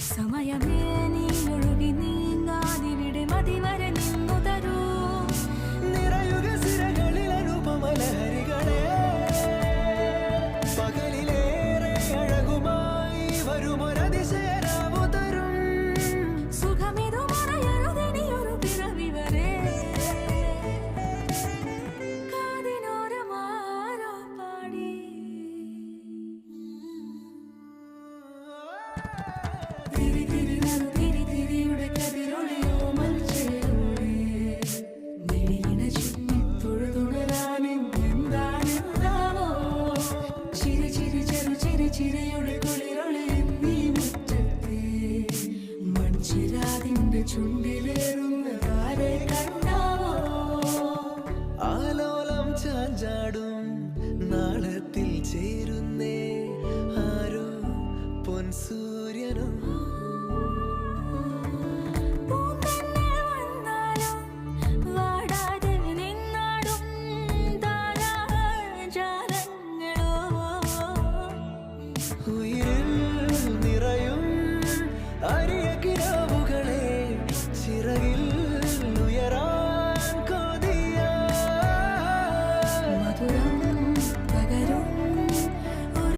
സമയമേ നീ ഒഴുകി നീങ്ങാതിവിടെ മതിവരെ നിന്നു തരൂ. നിറയുക സിരകളിൽ അനുപമലഹരികളെ, പകലിലേറെ അഴകുമായി വരുമൊരതിശയരാവു തരും. സുഖമിതു മറയരുതിനിയൊരു പിറവി വരെ. കാതിനോരമാരോ പാടി തിരി തിരി നറു തിരി തിരിയുടെ കതിരൊളിയോ മൽച്ചേരോടെ മിഴിയിണ ചുറ്റി തൊഴുതുണരാനും എന്താണെന്താവോ. ചിരി ചിരി ചെറു ചിരി ചിരിയുടെ കുളിരൊളി നീ മുറ്റത്തെ മൺചിരാതിന്റെ ചുണ്ടിലേറുന്നതാരെ കണ്ടാവോ. ആലോലം ചാഞ്ചാടും നാളത്തിൽ ചേരുന്നേ ആരോ പൊൻസൂര്യനും. പൂന്തന്നൽ വന്നാലും വാടാതെ നിന്നാടും താരാജാലങ്ങളോ. ഉയിരിൽ